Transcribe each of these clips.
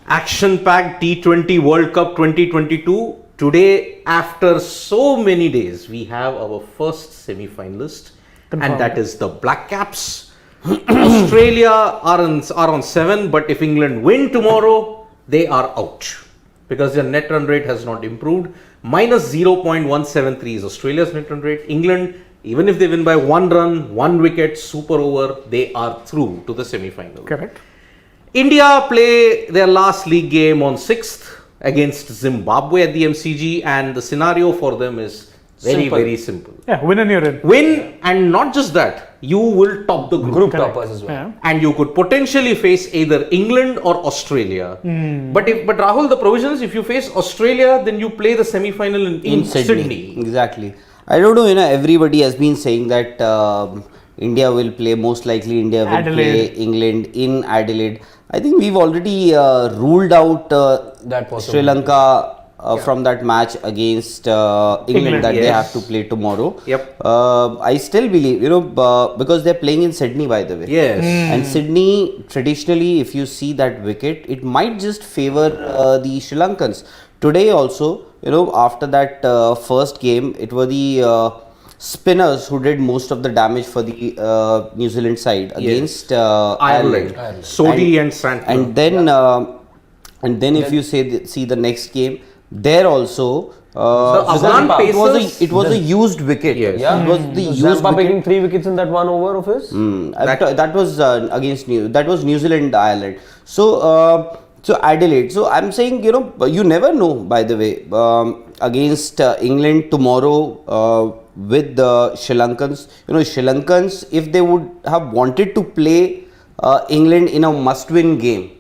Action-packed T20 World Cup 2022. Today, after so many days, we have our first semi-finalist, and that is the Black Caps. Australia are on 7, but if England win tomorrow, they are out because their net run rate has not improved. Minus 0.173 is Australia's net run rate. England, even if they win by 1 run, 1 wicket, super over, they are through to the semi-final. Correct. India play their last league game on 6th against Zimbabwe at the MCG, and the scenario for them is very simple. Yeah, win and you're in. Win, and not just that, you will top the group. Toppers as well. Yeah. And you could potentially face either England or Australia. But Rahul, the provision is if you face Australia, then you play the semi-final in Sydney. Exactly. I don't know, everybody has been saying that India will play, most likely India will play England in Adelaide. I think we've already ruled out Sri Lanka from that match against England that they have to play tomorrow. Yep. I still believe, because they're playing in Sydney, by the way. Yes. And Sydney, traditionally, if you see that wicket, it might just favor the Sri Lankans. Today also, after that first game, it were the spinners who did most of the damage for the New Zealand side against Ireland. Sodhi and Santner. And then if you see the next game, there also it was a used wicket. Yes. Yeah. It was the used Zampa wicket. picking 3 wickets in that 1 over of his. That was against New Zealand, Ireland. So Adelaide. So I'm saying, you never know, by the way, against England tomorrow with the Sri Lankans. Sri Lankans, if they would have wanted to play England in a must-win game,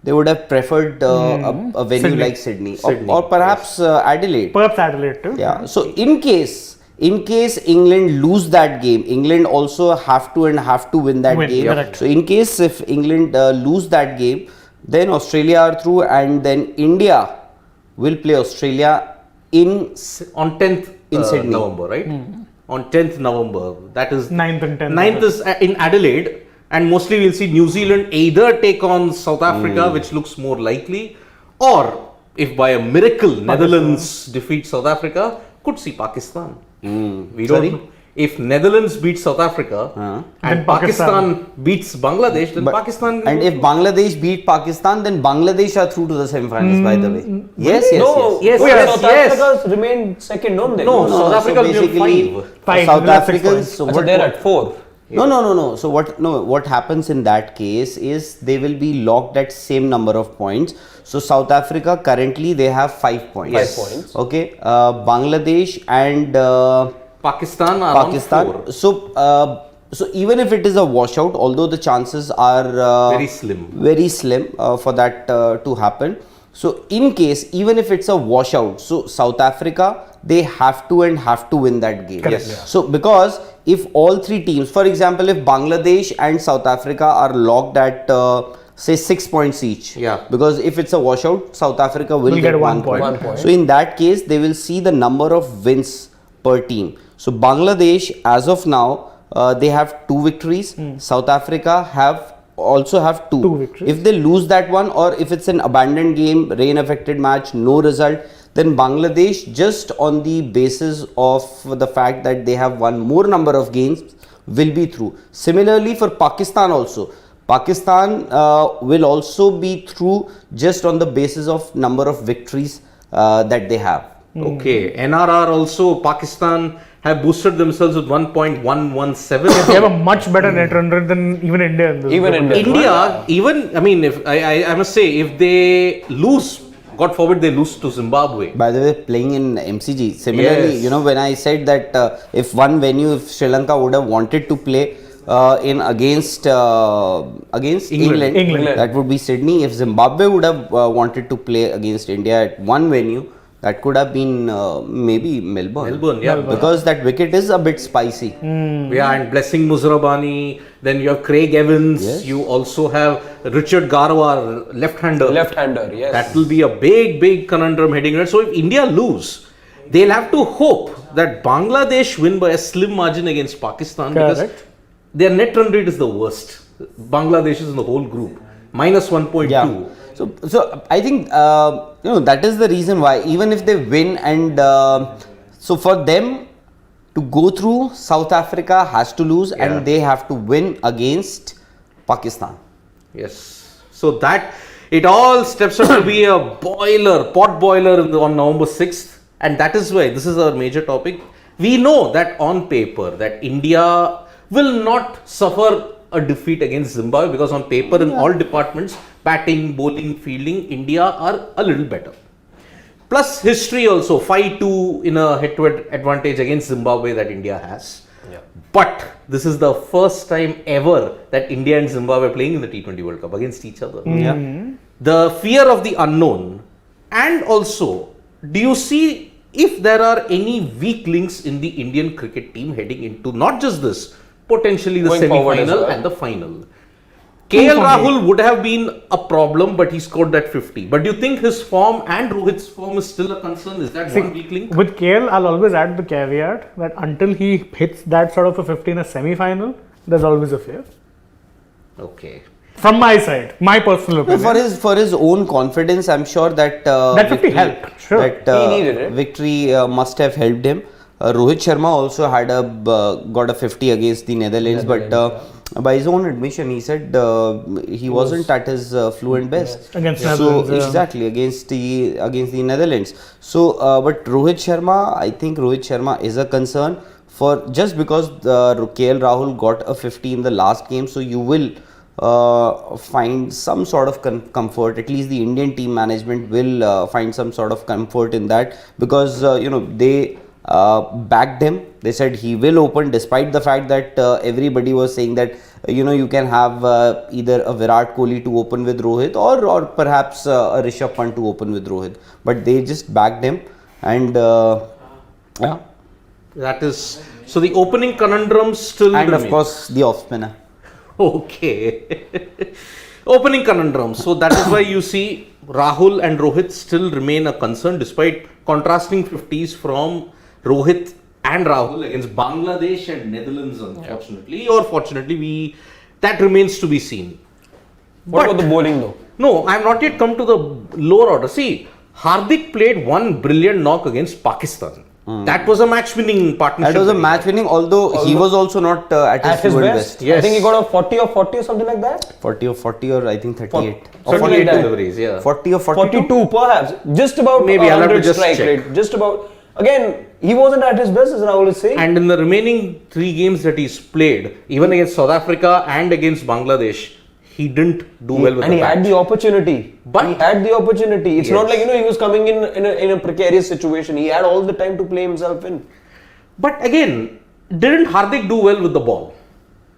they would have preferred a venue like Sydney. Or perhaps Adelaide. Perhaps Adelaide too. Yeah. So in case England lose that game, England also have to win that game. Correct. So in case if England lose that game, then Australia are through, and then India will play Australia on 10th in Sydney. November, right? On 10th November. That is 9th and 10th. 9th is in Adelaide, and mostly we'll see New Zealand either take on South Africa, which looks more likely, or if by a miracle Netherlands defeat South Africa, could see Pakistan. We don't know. If Netherlands beat South Africa and Pakistan beats Bangladesh, then Pakistan. And if Bangladesh beat Pakistan, then Bangladesh are through to the semi-finals. By the way, yes. South Africa's remained second, don't they? No, South Africa so basically Five. South That's 6 Africans. points. So they're at 4. No. So what happens in that case is they will be locked at same number of points. So South Africa currently they have 5 points. 5 points. Okay. Bangladesh and Pakistan are on 4. So even if it is a washout, although the chances are Very slim for that to happen. So in case, even if it's a washout, so South Africa, they have to win that game. Yes. Yeah. So because if all 3 teams, for example, if Bangladesh and South Africa are locked at say 6 points each. Yeah. Because if it's a washout, South Africa will get 1 point. 1 point. So in that case, they will see the number of wins per team. So Bangladesh, as of now, they have 2 victories. South Africa also have 2 victories. If they lose that one, or if it's an abandoned game, rain affected match, no result, then Bangladesh, just on the basis of the fact that they have won more number of games, will be through. Similarly for Pakistan also. Pakistan will also be through just on the basis of number of victories that they have. Okay, NRR also, Pakistan have boosted themselves with 1.117. They have a much better net run rate than even India in this group. India, I must say, if they lose, God forbid they lose to Zimbabwe. By the way, playing in MCG. Similarly, Yes. when I said that if Sri Lanka would have wanted to play against England, that would be Sydney. If Zimbabwe would have wanted to play against India at one venue, that could have been maybe Melbourne. Because that wicket is a bit spicy. Yeah, and Blessing Muzarabani, then you have Craig Evans, Yes. you also have Richard Garwar, left-hander. Yes. That will be a big conundrum heading in. So if India lose, they'll have to hope that Bangladesh win by a slim margin against Pakistan. Because their net run rate is the worst. Bangladesh is in the whole group. -1.2. So I think that is the reason why even if they win and so for them to go through, South Africa has to lose and they have to win against Pakistan. Yes. So that it all steps up to be a pot boiler on November 6th, and that is why this is our major topic. We know that on paper that India will not suffer a defeat against Zimbabwe because on paper in all departments, batting, bowling, fielding, India are a little better. Plus history also, 5-2 in a head-to-head advantage against Zimbabwe that India has. Yeah. But this is the first time ever that India and Zimbabwe are playing in the T20 World Cup against each other. Yeah. The fear of the unknown, and also, do you see if there are any weak links in the Indian cricket team heading into not just this, potentially the semi-final and the final? KL Rahul would have been a problem, but he scored that 50. But do you think his form and Rohit's form is still a concern? Is that one weak link? With KL, I'll always add the caveat that until he hits that sort of a 50 in a semi-final, there's always a fear. Okay. From my side, my personal opinion. For his own confidence, I'm sure that that 50 helped. Sure. That he needed it. victory must have helped him. Rohit Sharma also had got a 50 against the Netherlands, but by his own admission, he said he wasn't at his fluent best against Netherlands. So exactly against the Netherlands. So, but Rohit Sharma, I think Rohit Sharma is a concern for just because KL Rahul got a 50 in the last game. So you will find some sort of comfort. At least the Indian team management will find some sort of comfort in that because they backed him. They said he will open despite the fact that everybody was saying that you can have either a Virat Kohli to open with Rohit or perhaps a Rishabh Pant to open with Rohit, but they just backed him and that is so the opening conundrum still and remains. Of course the off spinner. Okay. Opening conundrum. So that is why you see Rahul and Rohit still remain a concern despite contrasting 50s from Rohit and Rahul against Bangladesh and Netherlands, unfortunately. Or fortunately, that remains to be seen. What about the bowling though? No, I have not yet come to the lower order. See, Hardik played one brilliant knock against Pakistan. That was a match-winning partnership. That was a match-winning, although he was also not at his best. Yes. I think he got a 40 or something like that. 40 or I think 38. 48 deliveries, yeah. 40 or 42? 42 perhaps. Just about maybe 100 strike rate. Just about. Again, he wasn't at his best, as Rahul is saying. And in the remaining 3 games that he's played, even against South Africa and against Bangladesh, he didn't do well with and the he had the opportunity. But he had the opportunity. It's not like he was coming in a precarious situation. He had all the time to play himself in. But again, didn't Hardik do well with the ball?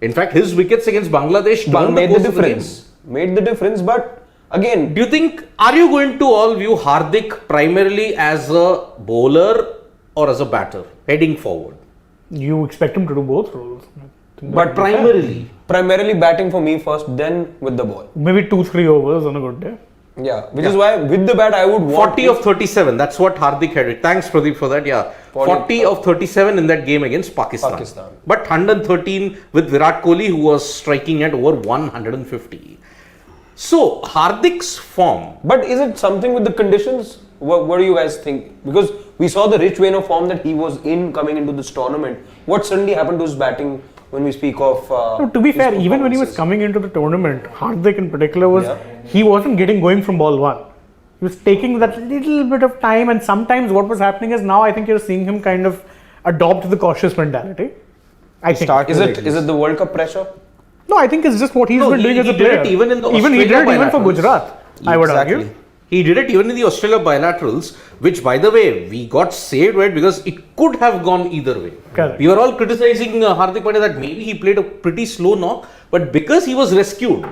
In fact, his wickets against Bangladesh made the difference. Made the difference, but again, do you think, are you going to all view Hardik primarily as a bowler or as a batter heading forward? You expect him to do both roles. But primarily batting for me first, then with the ball. Maybe 2-3 overs on a good day. Yeah, which is why with the bat I would want 40 of 37. That's what Hardik had. Thanks Pradeep for that. Yeah, 40 of 37 in that game against Pakistan. But 113 with Virat Kohli, who was striking at over 150. So Hardik's form. But is it something with the conditions? What do you guys think? Because we saw the rich vein of form that he was in coming into this tournament. What suddenly happened to his batting? When we speak of no, to be fair, even when he was coming into the tournament, Hardik in particular he wasn't getting going from ball 1. He was taking that little bit of time, and sometimes what was happening is now I think you're seeing him kind of adopt the cautious mentality. I think. Is it the World Cup pressure? No, I think it's just what he's been doing as a player. He did it even for Gujarat, I would argue. He did it even in the Australia bilaterals, which by the way, we got saved, right? Because it could have gone either way. Correct. We were all criticizing Hardik Pandya that maybe he played a pretty slow knock, but because he was rescued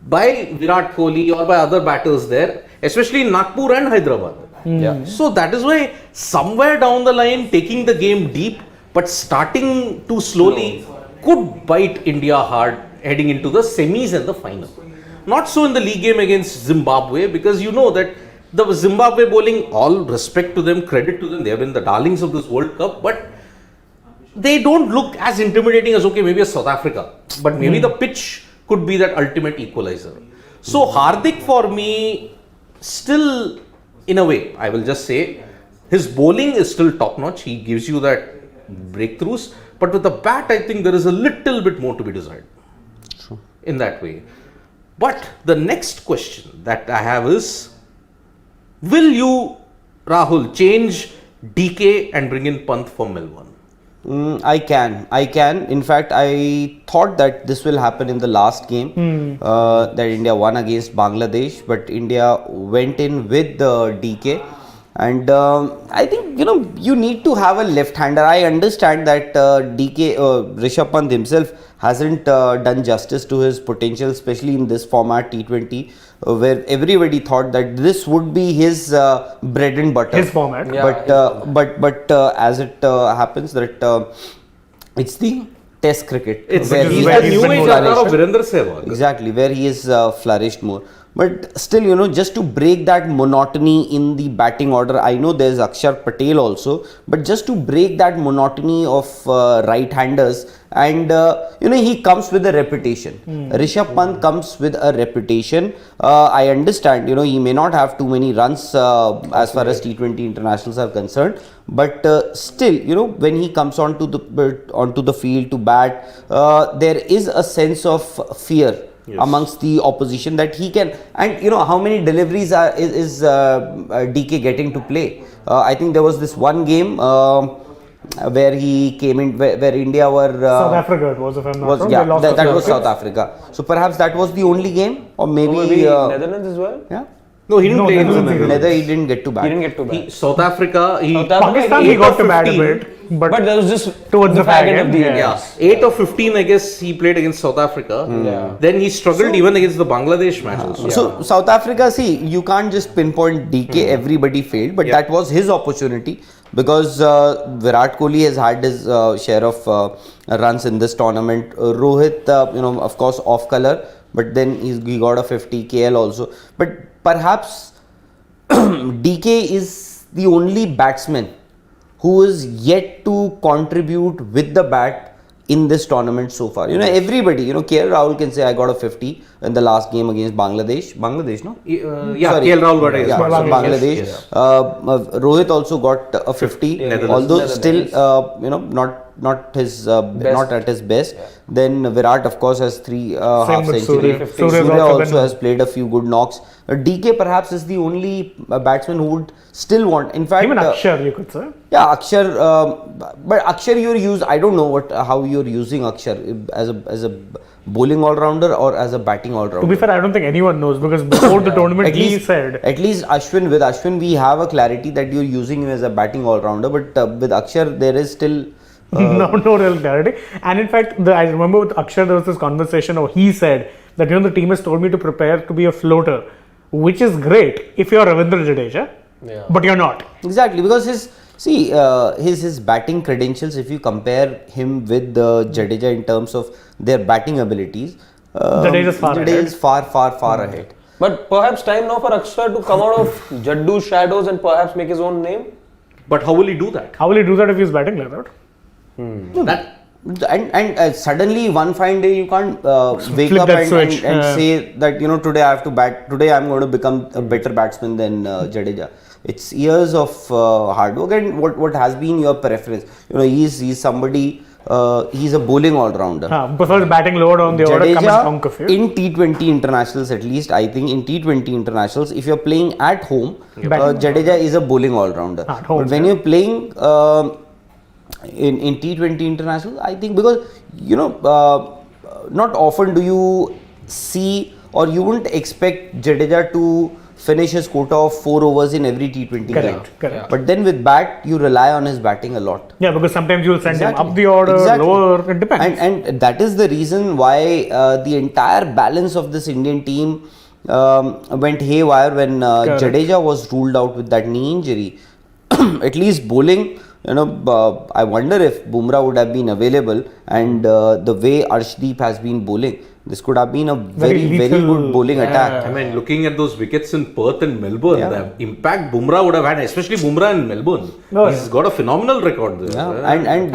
by Virat Kohli or by other batters there, especially in Nagpur and Hyderabad. So that is why somewhere down the line, taking the game deep, but starting too slowly could bite India hard heading into the semis and the final. Not so in the league game against Zimbabwe, because you know that the Zimbabwe bowling, all respect to them, credit to them, they have been the darlings of this World Cup, but they don't look as intimidating as, maybe a South Africa, but maybe the pitch could be that ultimate equalizer. So Hardik for me, still in a way, I will just say, his bowling is still top notch. He gives you that breakthroughs, but with the bat, I think there is a little bit more to be desired. True. In that way. But the next question that I have is, will you, Rahul, change DK and bring in Pant for Melbourne? I can. In fact, I thought that this will happen in the last game that India won against Bangladesh, but India went in with the DK. And I think, you need to have a left-hander. I understand that DK, Rishabh Pant himself hasn't done justice to his potential, especially in this format T20, where everybody thought that this would be his bread and butter. His format. Yeah, But as it happens that it's the Test cricket. It's where he's where the he's new been age flourished. avatar of Virender Sehwag. Exactly, where he is flourished more. But still, just to break that monotony in the batting order, I know there's Akshar Patel also, but just to break that monotony of right-handers, and he comes with a reputation. Rishabh Pant comes with a reputation. I understand, he may not have too many runs as far as T20 internationals are concerned, but still, when he comes onto the field to bat, there is a sense of fear. Yes. Amongst the opposition that he can, and how many deliveries is DK getting to play? I think there was this one game where he came in where India were South Africa it was, if I'm not wrong. Yeah, They lost that to was South Africa. So perhaps that was the only game, or maybe Netherlands as well. Yeah. No, he didn't play in the Netherlands. Neither he didn't get to bat. He didn't get to bat. South Africa, Pakistan he got to bat a bit, but But that was just towards the fag fag end end, of the yeah. innings. 8 of 15, I guess, he played against South Africa. Yeah. Then he struggled even against the Bangladesh match also. So South Africa, see, you can't just pinpoint DK. Everybody failed, but that was his opportunity because Virat Kohli has had his share of runs in this tournament. Rohit, of course, off color, but then he got a 50. KL also, but perhaps DK is the only batsman who is yet to contribute with the bat in this tournament so far. Everybody, KL Rahul can say I got a 50 in the last game against Bangladesh. Bangladesh, no? Yeah, KL Rahul got against Bangladesh. Yes. Rohit also got a 50, although still, not at his best. Yeah. Then Virat, of course, has 3 half with centuries. Surya Also has played a few good knocks. DK perhaps is the only batsman who would still want. In fact, even Akshar, you could say. yeah, Akshar, but Akshar I don't know how you're using Akshar as a bowling all-rounder or as a batting all-rounder. To be fair, I don't think anyone knows because before the tournament he said. At least with Ashwin we have a clarity that you're using him as a batting all-rounder, but with Akshar there is still no real clarity. And in fact, I remember with Akshar there was this conversation, or he said that the team has told me to prepare to be a floater, which is great if you're Ravindra Jadeja, but you're not. Exactly, because his batting credentials, if you compare him with Jadeja in terms of their batting abilities, Jadeja is far ahead. But perhaps time now for Akshar to come out of Jaddu's shadows and perhaps make his own name. But how will he do that? How will he do that if he's batting like that? And suddenly one fine day you can't wake Flip up that switch. and say that today I have to bat. Today I'm going to become a better batsman than Jadeja. It's years of hard work. And what has been your preference? He's somebody. He's a bowling all-rounder. Before the batting load on the order, come and conk a few. In T20 internationals, at least I think in T20 internationals, if you're playing at home, Jadeja is a bowling all-rounder. But when you're playing in T20 international, I think because not often do you see, or you wouldn't expect Jadeja to finish his quota of 4 overs in every T20 game. Correct. But then with bat, you rely on his batting a lot. Yeah, because sometimes you'll send him up the order, lower, it depends. And that is the reason why the entire balance of this Indian team went haywire when Jadeja was ruled out with that knee injury. At least bowling, I wonder if Bumrah would have been available, and the way Arshdeep has been bowling, this could have been a very lethal, good bowling attack. I mean, looking at those wickets in Perth and Melbourne, Yeah. the impact Bumrah would have had, especially Bumrah in Melbourne. Oh, He's got a phenomenal record there. Yeah, and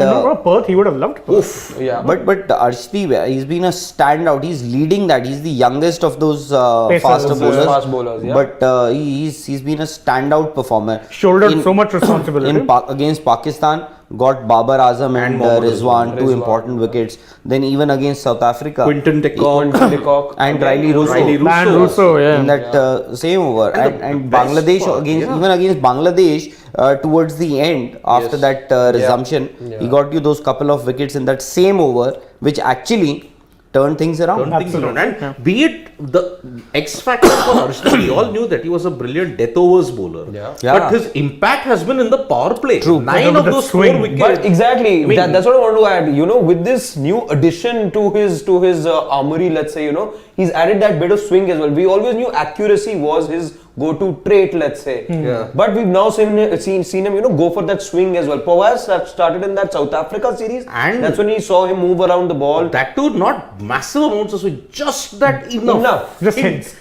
Perth, he would have loved Perth. Oof. Yeah. but Arshdeep, he's been a standout. He's leading that. He's the youngest of those faster Pacers, bowlers. fast bowlers, yeah. But he's been a standout performer. Shouldered so much responsibility. Against Pakistan, got Babar Azam and Mohammad Rizwan, two Rizwan, important wickets. Then even against South Africa, Quinton de Kock. and Riley Russo. Dan Russo, yeah. In that same over, and best Bangladesh part, even against Bangladesh towards the end after that resumption, he got you those couple of wickets in that same over, which actually turned things around. Things around. And be it the X factor for Arshdeep, we all knew that he was a brilliant death overs bowler. Yeah. But his impact has been in the power play. True. 9 of With the those swing. 4 wickets. But exactly, I mean, that's what I want to add. You know, with this new addition to his armory, let's say, you know, he's added that bit of swing as well. We always knew accuracy was his go-to trait, let's say. Yeah. But we've now seen him, you know, go for that swing as well. Pawaz started in that South Africa series, And that's when he saw him move around the ball. that too, not massive amounts of swing, just that enough. Just In- hints.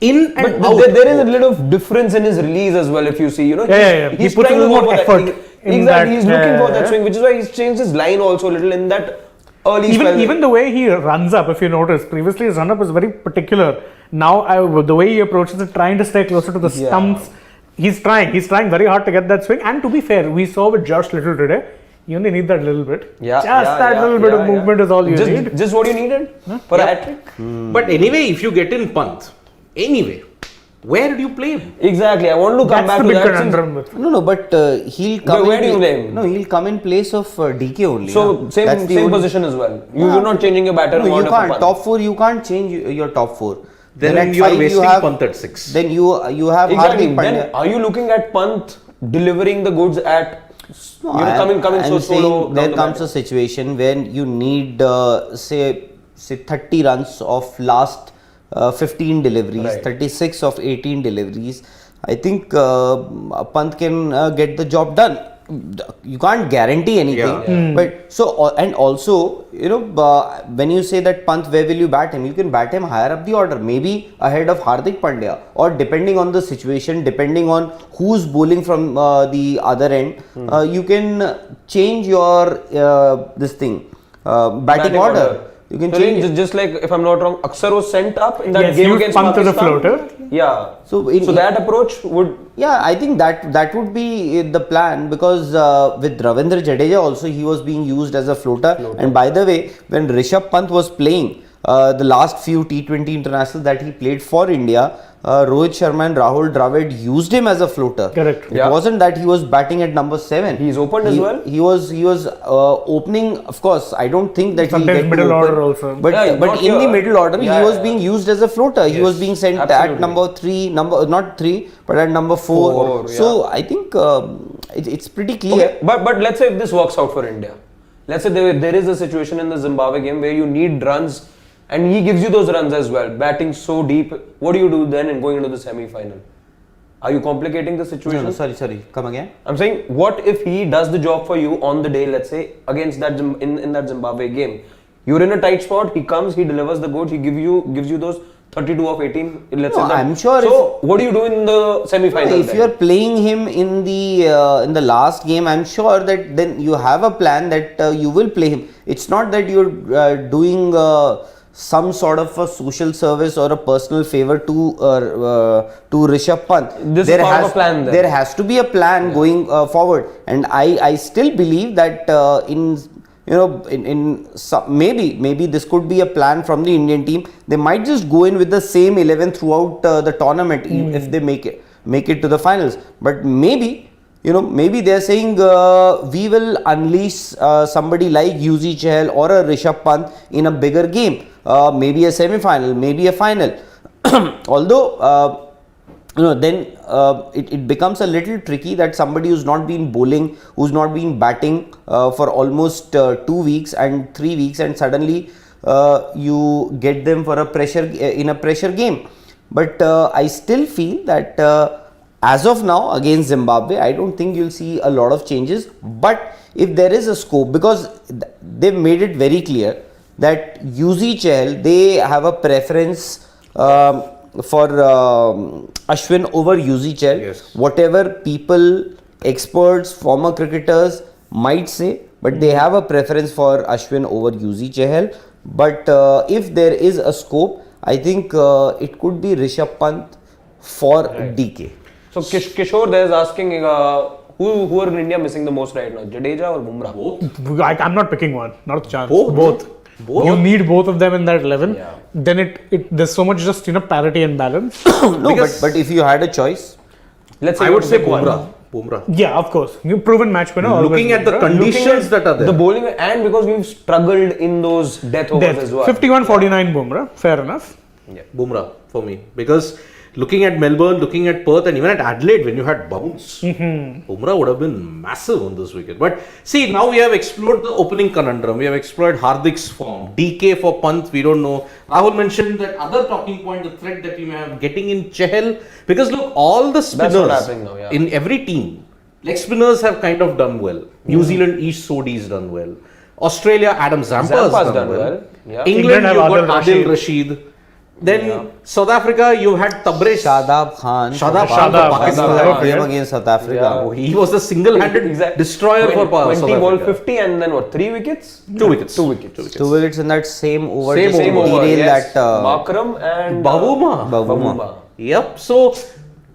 In But and out. there is a little difference in his release as well. If you see, you know, Yeah. He he's puts a trying to little go more for effort that. in Exactly, that, he's looking for that yeah. swing, which is why he's changed his line also a little in that early spell. Even the way he runs up, if you notice, previously his run up was very particular. Now the way he approaches it, trying to stay closer to the stumps, he's trying very hard to get that swing. And to be fair, we saw with Josh Little today, you only need that little bit. That little bit of movement is all you need. Just what you needed for a hat trick. But anyway, if you get in Pant, anyway, where do you play him? Exactly. I want to come That's back the to big that. since- conundrum with. No, but he'll come. Where do you in play him? No, he'll come in place of DK only. So yeah. same That's the same only- position as well. You're not changing your batter. No, order you for can't. Pant. Top 4, you can't change your top 4. Then at you are 5 wasting have Pant at 6. Then you have Exactly. Hardik Pandya. Then are you looking at Pant delivering the goods at? No, you know, coming I'm so saying solo. down there the comes batter. a situation when you need say 30 runs of last 15 deliveries, Right. 36 of 18 deliveries. I think Pant can get the job done. You can't guarantee anything, Yeah. but and also, you know, when you say that Pant, where will you bat him? You can bat him higher up the order, maybe ahead of Hardik Pandya, or depending on the situation, depending on who's bowling from the other end, you can change your this thing batting order. You can So change it. just like, if I'm not wrong, Aksar was sent up in that Yes, game used against Pant as a Pakistan. floater. Yeah. So So that approach would. Yeah, I think that would be the plan, because with Ravindra Jadeja also he was being used as a floater. And by the way, when Rishabh Pant was playing the last few T20 internationals that he played for India, Rohit Sharma and Rahul Dravid used him as a floater. Correct. It Yeah. wasn't that he was batting at number 7. He's opened as well? He was opening. Of course, I don't think that Sometimes he'll get middle to open, order also. But Yeah, but not in the here. middle order, Yeah, he was yeah. being used as a floater. He was being sent at absolutely. number 3, not 3, but at number 4. Four, So I think it's pretty clear. Okay, but let's say if this works out for India, let's say there is a situation in the Zimbabwe game where you need runs, and he gives you those runs as well, batting so deep. What do you do then in going into the semi-final? Are you complicating the situation? No, sorry, come again. I'm saying, what if he does the job for you on the day, let's say, against that in that Zimbabwe game? You're in a tight spot. He comes, he delivers the goods. He gives you those 32 of 18. Let's No, say that. I'm sure So what do you do in the semi-final? If then? you are playing him in the last game, I'm sure that then you have a plan that you will play him. It's not that you're doing some sort of a social service or a personal favor to Rishabh Pant. This is part of a plan then. There has to be a plan going forward, and I still believe that maybe this could be a plan from the Indian team. They might just go in with the same 11 throughout the tournament if they make it to the finals. But maybe they're saying we will unleash somebody like Yuzi Chahal or a Rishabh Pant in a bigger game, maybe a semi-final, maybe a final. Although then it becomes a little tricky that somebody who's not been bowling, who's not been batting for almost 2 weeks and 3 weeks, and suddenly you get them for a pressure game. But I still feel that as of now against Zimbabwe, I don't think you'll see a lot of changes. But if there is a scope, because they've made it very clear that UZ Chahal, they have a preference for Ashwin over UZ Chahal. Yes. Whatever people, experts, former cricketers might say, but they have a preference for Ashwin over UZ Chahal. But if there is a scope, I think it could be Rishabh Pant for DK. So Kishore there is asking who are in India missing the most right now, Jadeja or Bumrah? I'm not picking one, not a chance. Both. You need both of them in that 11. Yeah. Then there's so much just parity and balance. No, but if you had a choice, Let's say I you would have say to pick one. Bumrah. Yeah, of course. You proven match winner. always Looking at the Bumrah. conditions that are there. The bowling, and because we've struggled in those death overs as well. 51-49 Bumrah, fair enough. Bumrah for me, because looking at Melbourne, looking at Perth, and even at Adelaide, when you had bounce, Bumrah would have been massive on this wicket. But see, now we have explored the opening conundrum. We have explored Hardik's form, DK for Pant. We don't know. Rahul mentioned that other talking point, the threat that we may have getting in Chahal, because look, all the spinners happening now, yeah. in every team, leg spinners have kind of done well. New Zealand, Ish Sodhi's done well. Australia, Adam Zampa's done well. Yeah. England, have you've got Adil Adil Rashid. Then South Africa, you had Tabraiz. Shadab Khan. Shadab Khan for Pakistan. Pakistan. Game against South Africa. Oh, he was the single-handed destroyer for South 20 ball Africa. 50 and then what? 3 wickets? 2 wickets. 2 wickets. 2 wickets in that same over. Same just to over, derail yes. that. Bakram and Bavuma. Yep. So,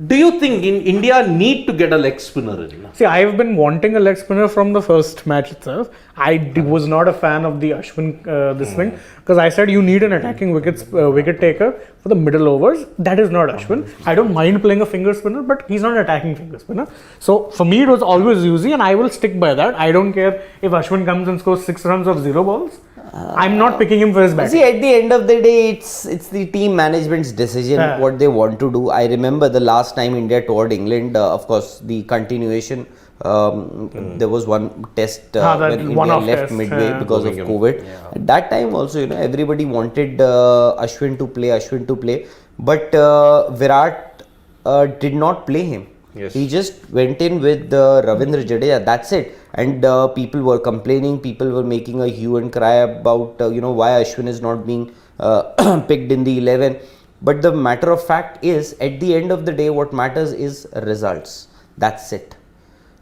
do you think in India need to get a leg spinner in? See, I've been wanting a leg spinner from the first match itself. Was not a fan of the Ashwin this thing, because I said you need an attacking wicket taker for the middle overs. That is not Ashwin. I don't mind playing a finger spinner, but he's not an attacking finger spinner. So for me, it was always UZ, and I will stick by that. I don't care if Ashwin comes and scores 6 runs or 0 balls. I'm not picking him for his batting. See, at the end of the day, it's the team management's decision what they want to do. I remember the last time India toured England, of course, the continuation. There was one test when India left midway because of COVID. At that time also, everybody wanted Ashwin to play, but Virat did not play him. Yes. He just went in with Ravindra Jadeja. That's it. And people were complaining. People were making a hue and cry about why Ashwin is not being picked in the 11. But the matter of fact is, at the end of the day, what matters is results. That's it.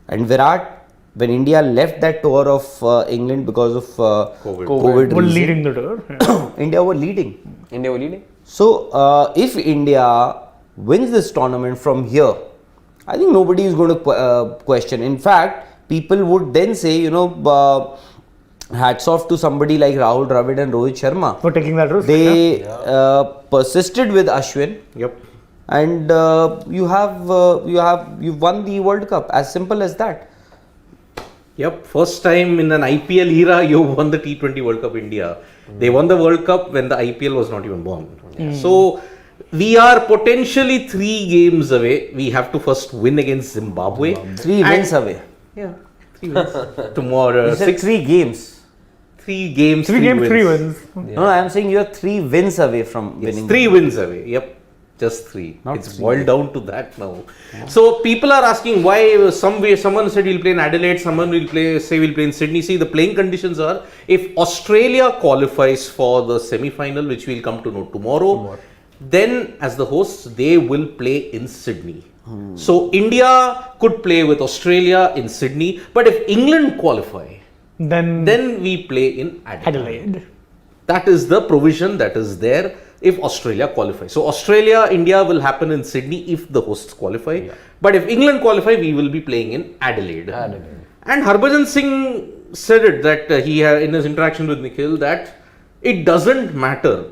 And Virat, when India left that tour of England because of COVID We're reason, leading the tour. Yeah. India were leading. India were leading. So if India wins this tournament from here, I think nobody is going to question. In fact, people would then say, hats off to somebody like Rahul Dravid and Rohit Sharma. For taking that risk. They persisted with Ashwin. Yep. And you've won the World Cup, as simple as that. Yep. First time in an IPL era, you won the T20 World Cup India. They won the World Cup when the IPL was not even born. So, we are potentially 3 games away. We have to first win against Zimbabwe. 3 wins away. Yeah. 3 wins. Tomorrow. You said 3 games. 3 games. 3 games, 3 wins. No, I am saying you are 3 wins away from winning. 3 wins away. Yep. Just 3. Not It's 3. boiled down to that now. So people are asking why someone said he'll play in Adelaide, someone will play in Sydney. See, the playing conditions are, if Australia qualifies for the semi-final, which we'll come to know tomorrow, then as the hosts, they will play in Sydney. So India could play with Australia in Sydney, but if England qualify, then we play in Adelaide. That is the provision that is there if Australia qualifies. So Australia, India will happen in Sydney if the hosts qualify. Yeah. But if England qualify, we will be playing in Adelaide. And Harbhajan Singh said it that he in his interaction with Nikhil that it doesn't matter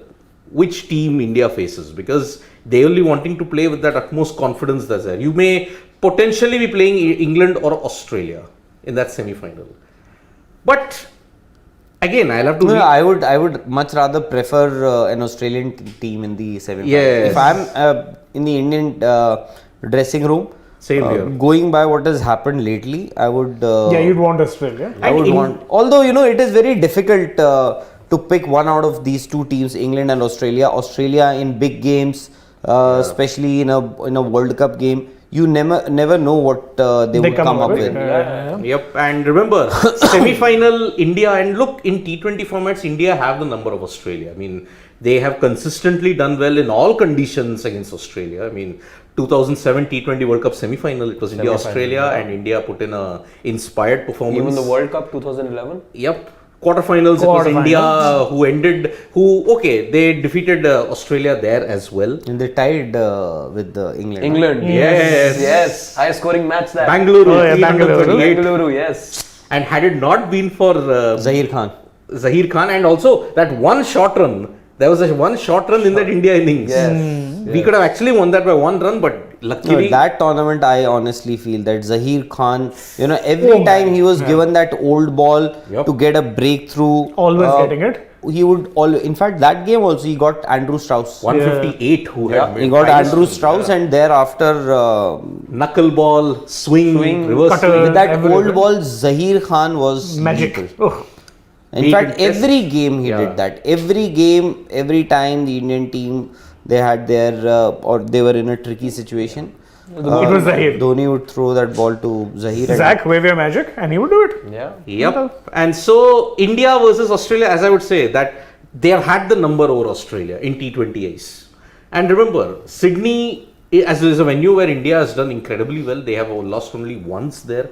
which team India faces, because they only wanting to play with that utmost confidence that's there. You may potentially be playing England or Australia in that semi-final. But again, I'll have to. No, I would much rather prefer an Australian team in the semi-final. Yes. If I'm in the Indian dressing room, same here. Going by what has happened lately, I would. You'd want Australia. I would want. Although it is very difficult to pick one out of these 2 teams, England and Australia. Australia in big games, especially in a World Cup game, you never know what they would come up with. Yep, and remember, semi-final India, and look, in T20 formats, India have the number of Australia. I mean, they have consistently done well in all conditions against Australia. I mean, 2007 T20 World Cup semi-final, it was India-Australia, and India put in a inspired performance. Even the World Cup 2011? Yep. Quarterfinals, it was India they defeated Australia there as well. And they tied with England. England, yes. High scoring match there. Bangalore, Bangalore, yes. And had it not been for Zahir Khan, and also that one short run, there was a one short run in that India innings. We could have actually won that by one run, but luckily. That tournament, I honestly feel that Zahir Khan, every time he was given that old ball to get a breakthrough. Always getting it. He would in fact, that game also, he got Andrew Strauss. 158 who had made he got Andrew Strauss, and thereafter knuckleball, swing, reverse cutter, swing. with that old ball, Zahir Khan was Magic. lethal. Oh. In fact, every game he did that. Every game, every time the Indian team, they had their or they were in a tricky situation, it was Zahir. Dhoni would throw that ball to Zahir. Zach, wave your magic, and he would do it. Yeah. Yep. And so India versus Australia, as I would say, that they have had the number over Australia in T20 Ice. And remember, Sydney, as is a venue where India has done incredibly well. They have lost only once there,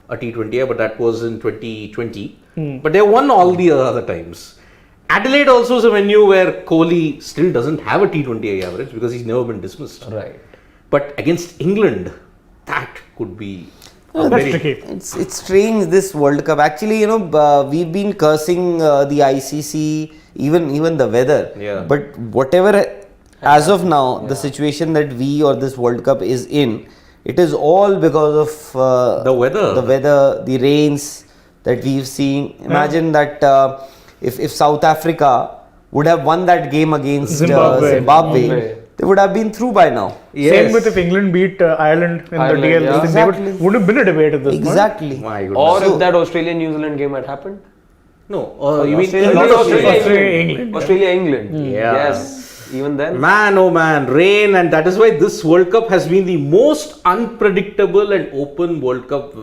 a T20I, but that was in 2020. But they won all the other times. Adelaide also is a venue where Kohli still doesn't have a T20I average because he's never been dismissed. Right. But against England, that could be That's tricky. It's strange, this World Cup. Actually, we've been cursing the ICC, even the weather. Yeah. But whatever, as of now, the situation that we or this World Cup is in, it is all because of the weather, the rains that we've seen. Imagine that if South Africa would have won that game against Zimbabwe, they would have been through by now. Same with if England beat Ireland in the DL. yeah. Exactly. Would have been a debate at this point. Exactly. My goodness. Or if that Australia-New Zealand game had happened. No, you mean England. Australia-England. Yeah. Yes. Even then. Man, oh man, rain, and that is why this World Cup has been the most unpredictable and open World Cup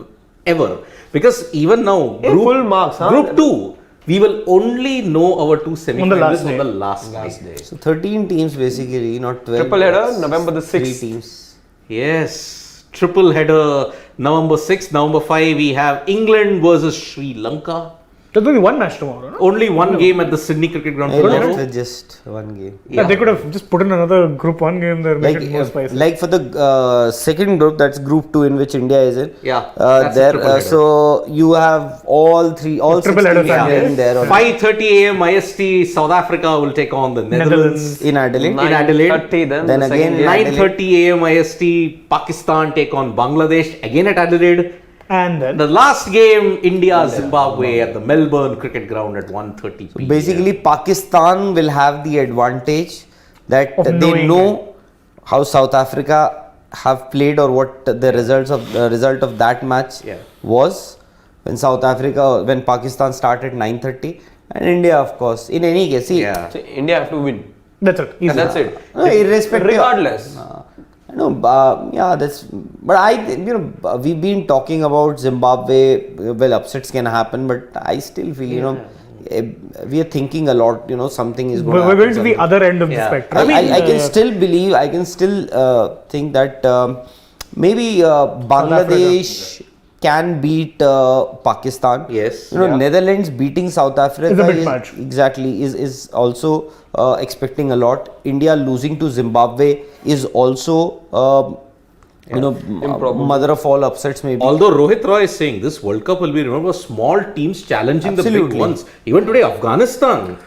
ever. Because even now, full marks, Group 2, we will only know our two semi-finalists on the last day. So 13 teams basically, not 12. Triple header, November the 3 6th. teams. Yes, triple header, November 6th, November 5, we have England versus Sri Lanka. There's only one match tomorrow, no? Only one game at the Sydney Cricket Ground I left tomorrow. with just one game. Yeah, they could have just put in another Group 1 game there, make it more spicy. Like for the second group, that's Group 2 in which India is in. Yeah, that's a triple header. So you have all six triple header teams playing there. 5:30 a.m. IST, South Africa will take on the Netherlands. In Adelaide. 9:30 then Then the again, second game. 9:30 a.m. IST, Pakistan take on Bangladesh, again at Adelaide. And then The last game, India-Zimbabwe at the Melbourne Cricket Ground at 1:30 p.m. Basically, Pakistan will have the advantage that Of they knowing know how South Africa have played or what the result of that match was when Pakistan started 9:30, and India, of course. In any case, see, So India have to win. that's it. Easy. That's it. irrespective. Regardless. No, we've been talking about Zimbabwe. Well, upsets can happen, but I still feel, we are thinking a lot. Something is going to happen. We're going to the other end of the spectrum. I can still believe. I can still think that maybe Bangladesh can beat Pakistan. Yes. Netherlands beating South Africa Is a big match. Exactly is also expecting a lot. India losing to Zimbabwe is also Improbable. mother of all upsets maybe. Although Rohit Roy is saying this World Cup will be, remember, small teams challenging the big Absolutely. ones. Even today, Afghanistan.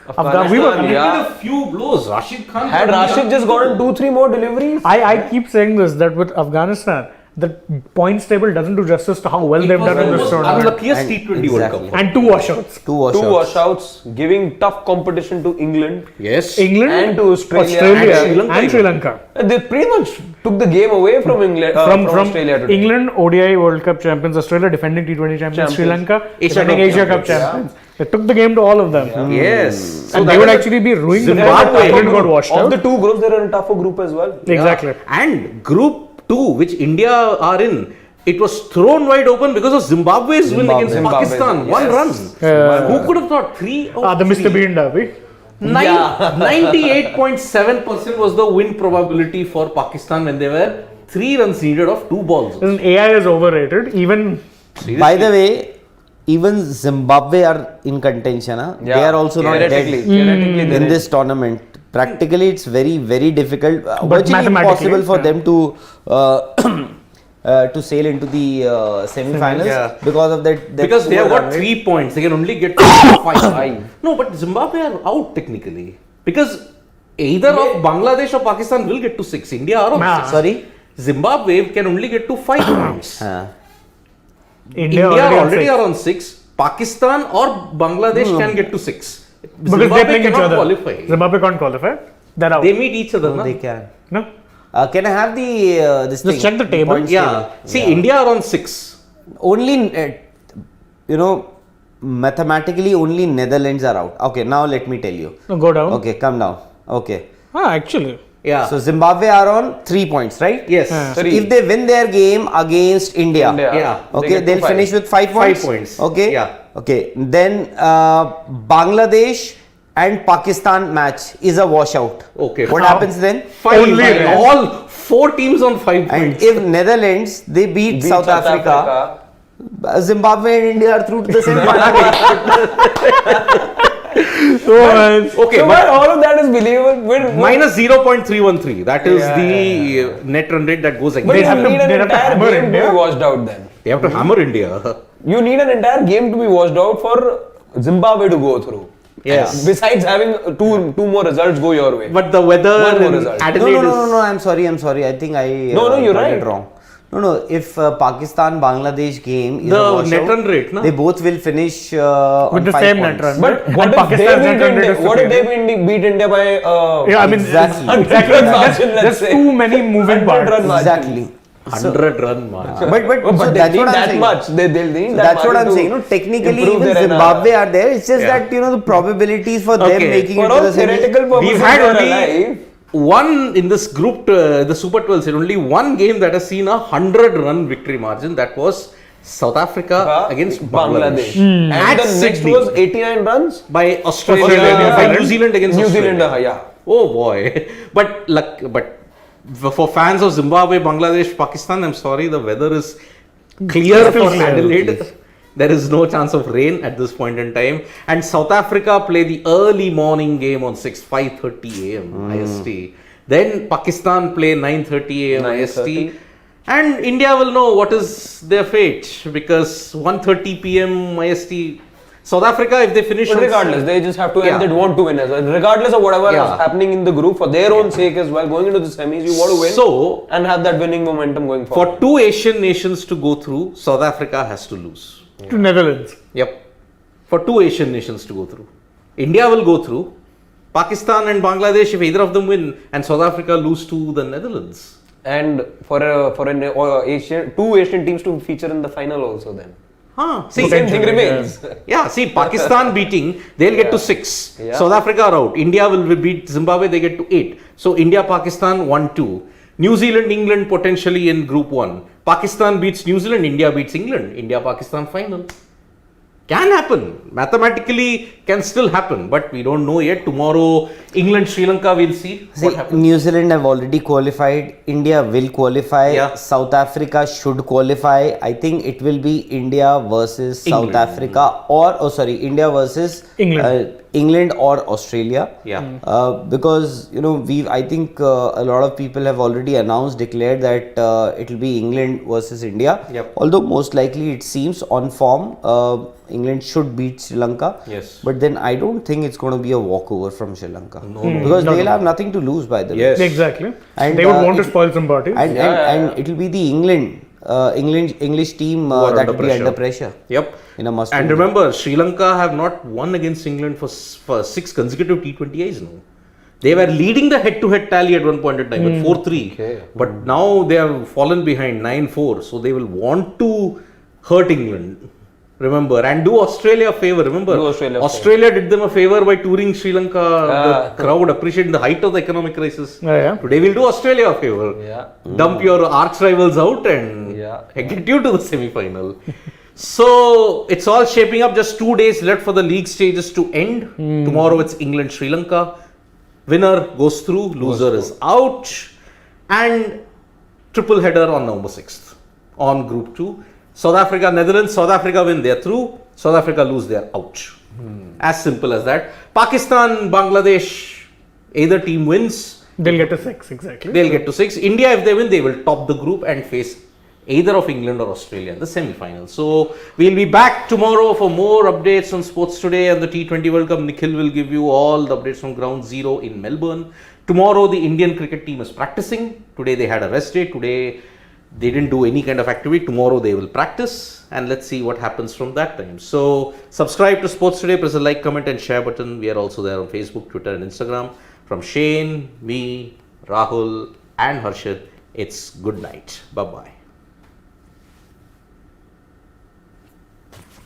We were Did yeah. a few blows. Rashid Khan. Had Rashid just gotten 2-3 more deliveries? I keep saying this, that with Afghanistan, the points table doesn't do justice to how well they've done in this tournament. Unluckiest And T20 exactly. World Cup. And 2 washouts. Two washouts. Two washouts, giving tough competition to England. Yes. England And to Australia and Sri Lanka. They pretty much took the game away from England, from Australia today. England, ODI World Cup champions, Australia defending T20 champions, Sri Lanka defending Cup Asia Cup champions. They took the game to all of them. Yes. So And that they would was actually be ruining the Zimbabwe. fact that England got washed Of out. the two groups, they're in a tougher group as well. Exactly. And Group 2, which India are in, it was thrown wide open because of Zimbabwe's win against Zimbabwe, Pakistan. yes. 1 run. Yeah. Who could have thought 3 of The Mr. 3? Bean derby. 98.7% was the win probability for Pakistan when they were 3 runs needed of 2 balls. Listen, AI is overrated. Even By the way, even Zimbabwe are in contention. Huh? They are also not dead Theoretically, in this tournament. Practically, it's very, very difficult, virtually mathematically, impossible for yeah. them to sail into the semi-finals Yeah. because of that. Because they have poor got run rate. 3 points, they can only get 5. No, but Zimbabwe are out technically. Because either of Bangladesh or Pakistan will get to 6. India are on Nah. 6. Sorry. Zimbabwe can only get to 5 points. India India already already on are on 6. Pakistan or Bangladesh can get to 6. because they're playing each cannot other. qualify. Zimbabwe can't qualify. They're out. They meet each other. No, na? they can. No. Can I have the this Just thing? check the table. Points Yeah. table? See, India are on 6. Only mathematically only Netherlands are out. Okay, now let me tell you. No, go down. Okay, come down. Okay. Actually. Yeah. So Zimbabwe are on 3 points, right? Yes. So if they win their game against India, Yeah. okay, They get to they'll 5. finish with 5 points. 5 points. Okay. Yeah. Okay. Then Bangladesh and Pakistan match is a washout. Okay. What How? happens then? 5. Only then. All 4 teams on 5 And points. if Netherlands they beat South Africa, Zimbabwe and India are through to the semi-final. Okay, So but while all of that is believable, minus 0.313. That is the net run rate that goes but against. you have to- need an they'd have to entire hammer game to India. be washed out then. They have to hammer India. You need an entire game to be washed out for Zimbabwe to go through. Yes. Besides having two more results go your way. But the weather One more in result. Adelaide No. I'm sorry. I think I No, you're got right. it wrong. No. If Pakistan Bangladesh game is The a washout, net run rate, na? they both will finish With on the 5 same points. net run. But And what if Pakistan's they net beat run rate India? is What if they superior. beat India by Yeah, I mean, Exactly. exactly. margin, let's There's say. too many moving 100 parts. run margin. Exactly. 100 run margin. But so they that's need what I'm that saying. much. They'll need So that that's what margin I'm to saying. No, technically, improve even their Zimbabwe are there. It's just Yeah. that the probabilities for them Okay. making For it to all the semi. theoretical purposes, We've had they're only alive. one in this group, the Super 12 set, only one game that has seen a 100 run victory margin. That was South Africa against Bangladesh. And At the next Sydney. was 89 runs. By Australia, Australia, by New New Zealand against New Australia. Zealand, yeah. Oh boy. But for fans of Zimbabwe, Bangladesh, Pakistan, I'm sorry, the weather is clear Still for clear. Adelaide. There is no chance of rain at this point in time. And South Africa play the early morning game on 5:30 a.m. IST. Then Pakistan play 9:30 a.m. 9:30. IST. And India will know what is their fate because 1:30 p.m. IST. South Africa, if they finish But on regardless, they just have to, Yeah. and they want to win as well. Regardless of whatever Yeah. is happening in the group, for their own sake as well, going into the semis, you want to win So, and have that winning momentum going forward. for 2 Asian nations to go through, South Africa has to lose. To Netherlands. Yep. For 2 Asian nations to go through. India will go through. Pakistan and Bangladesh, if either of them win, and South Africa lose to the Netherlands. And for Asian, 2 Asian teams to feature in the final also then. See, The same thing remains. yeah, see, Pakistan beating, they'll get to 6. Yeah. South Africa are out. India will beat Zimbabwe, they get to 8. So, India, Pakistan 1-2. New Zealand, England potentially in Group 1. Pakistan beats New Zealand, India beats England. India, Pakistan final. Can happen. Mathematically can still happen, but we don't know yet. Tomorrow, England, Sri Lanka, we'll see See, what happens. New Zealand have already qualified. India will qualify. Yeah. South Africa should qualify. I think it will be India versus England. South Africa, or India versus England. England or Australia. Yeah. Because I think a lot of people have already declared that it will be England versus India. Yep. Although most likely it seems on form, England should beat Sri Lanka. Yes. But then I don't think it's going to be a walkover from Sri Lanka. Because they'll have nothing to lose, by the way. Yes. Exactly. And, They would want to it- spoil some parties. And it will be the English team Who are that under will be under pressure. Yep. In a must And win. remember, Sri Lanka have not won against England for 6 consecutive T20Is now. They were leading the head-to-head tally at one point in time with 4-3. Okay. But now they have fallen behind 9-4. So they will want to hurt England. Remember, and do Australia a favor. Remember, Do Australia a Australia did them a favor by touring Sri Lanka. Yeah. The crowd appreciated the height of the economic crisis. Yeah. Today we'll do Australia a favor. Yeah. Dump your arch rivals out and Yeah. get you to the semi-final. So it's all shaping up. Just 2 days left for the league stages to end. Tomorrow it's England, Sri Lanka. Winner goes through, loser is out, and triple header on November 6th on Group 2. South Africa, Netherlands. South Africa win, they're through. South Africa lose, they're out. As simple as that. Pakistan, Bangladesh, either team wins, They'll get to 6, exactly. they'll get to 6. India, if they win, they will top the group and face either of England or Australia in the semi-final. So we'll be back tomorrow for more updates on Sports Today and the T20 World Cup. Nikhil will give you all the updates from Ground Zero in Melbourne. Tomorrow the Indian cricket team is practicing. Today they had a rest day. Today they didn't do any kind of activity. Tomorrow they will practice, and let's see what happens from that time. So subscribe to Sports Today, press the like, comment and share button. We are also there on Facebook, Twitter and Instagram. From Shane, me, Rahul and Harshit, it's good night. Bye-bye.